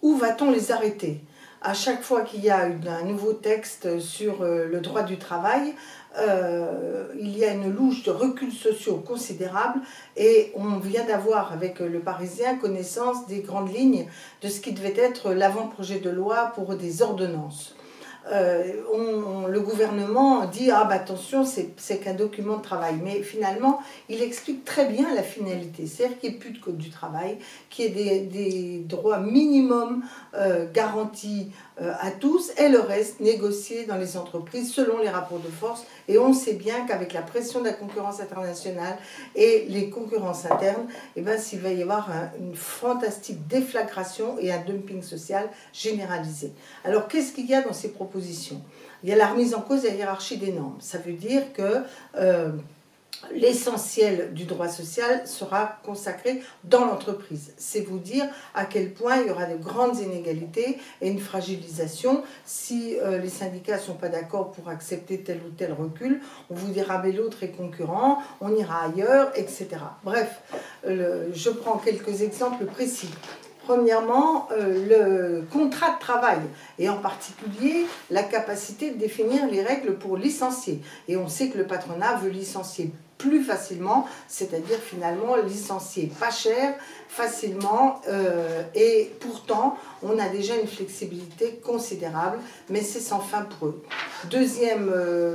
où va-t-on les arrêter? À chaque fois qu'il y a un nouveau texte sur le droit du travail, il y a une louche de reculs sociaux considérable et on vient d'avoir avec le Parisien connaissance des grandes lignes de ce qui devait être l'avant-projet de loi pour des ordonnances. Le gouvernement dit « Ah bah attention, c'est qu'un document de travail ». Mais finalement, il explique très bien la finalité. C'est-à-dire qu'il n'y ait plus de code du travail, qu'il y ait des droits minimums garantis à tous et le reste négocié dans les entreprises selon les rapports de force. Et on sait bien qu'avec la pression de la concurrence internationale et les concurrences internes, eh ben, il va y avoir une fantastique déflagration et un dumping social généralisé. Alors qu'est-ce qu'il y a dans ces propositions? Il y a la remise en cause de la hiérarchie des normes. Ça veut dire que l'essentiel du droit social sera consacré dans l'entreprise. C'est vous dire à quel point il y aura de grandes inégalités et une fragilisation. Si les syndicats ne sont pas d'accord pour accepter tel ou tel recul, on vous dira mais l'autre est concurrent, on ira ailleurs, etc. Bref, je prends quelques exemples précis. Premièrement, le contrat de travail, et en particulier la capacité de définir les règles pour licencier. Et on sait que le patronat veut licencier plus facilement, c'est-à-dire finalement licencier pas cher, facilement, et pourtant on a déjà une flexibilité considérable, mais c'est sans fin pour eux. Deuxième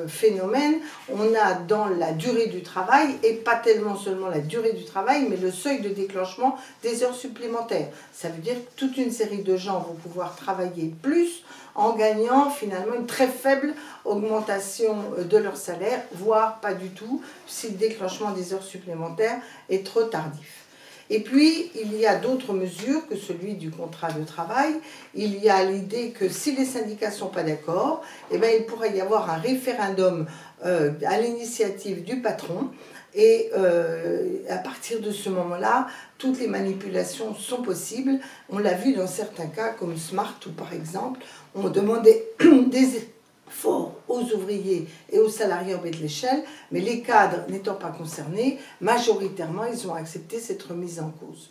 phénomène, on a dans la durée du travail, et pas tellement seulement la durée du travail, mais le seuil de déclenchement des heures supplémentaires. Ça veut dire que toute une série de gens vont pouvoir travailler plus en gagnant finalement une très faible augmentation de leur salaire, voire pas du tout, si le déclenchement des heures supplémentaires est trop tardif. Et puis, il y a d'autres mesures que celui du contrat de travail. Il y a l'idée que si les syndicats ne sont pas d'accord, eh bien, il pourrait y avoir un référendum à l'initiative du patron. Et à partir de ce moment-là, toutes les manipulations sont possibles. On l'a vu dans certains cas, comme Smart, où par exemple, on demandait des efforts aux ouvriers et aux salariés en bas de l'échelle, mais les cadres n'étant pas concernés, majoritairement, ils ont accepté cette remise en cause.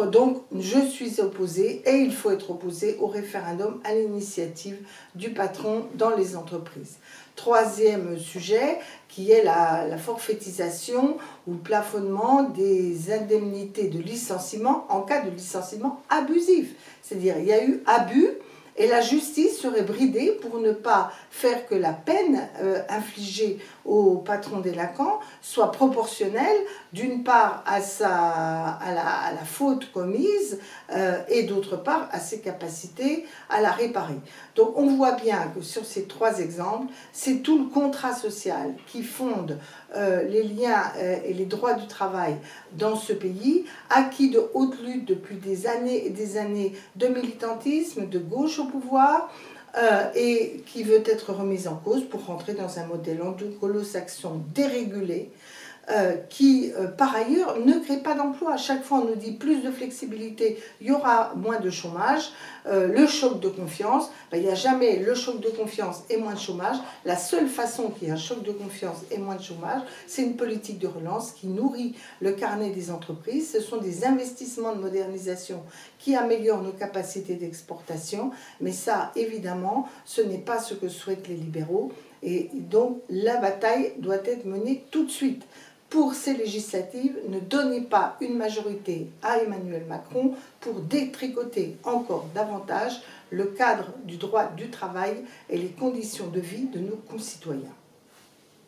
Donc, je suis opposée, et il faut être opposé au référendum à l'initiative du patron dans les entreprises. Troisième sujet, qui est la forfaitisation ou le plafonnement des indemnités de licenciement en cas de licenciement abusif. C'est-à-dire, il y a eu abus, et la justice serait bridée pour ne pas faire que la peine infligée au patron délinquant soit proportionnelle d'une part à la faute commise et d'autre part à ses capacités à la réparer. Donc on voit bien que sur ces trois exemples, c'est tout le contrat social qui fonde les liens et les droits du travail dans ce pays, acquis de haute lutte depuis des années et des années de militantisme, de gauche au pouvoir, et qui veut être remise en cause pour rentrer dans un modèle anglo-saxon dérégulé, qui, par ailleurs, ne crée pas d'emploi. À chaque fois, on nous dit plus de flexibilité, il y aura moins de chômage. Le choc de confiance, il n'y a jamais le choc de confiance et moins de chômage. La seule façon qu'il y ait un choc de confiance et moins de chômage, c'est une politique de relance qui nourrit le carnet des entreprises. Ce sont des investissements de modernisation qui améliorent nos capacités d'exportation. Mais ça, évidemment, ce n'est pas ce que souhaitent les libéraux. Et donc, la bataille doit être menée tout de suite. Pour ces législatives, ne donnez pas une majorité à Emmanuel Macron pour détricoter encore davantage le cadre du droit du travail et les conditions de vie de nos concitoyens.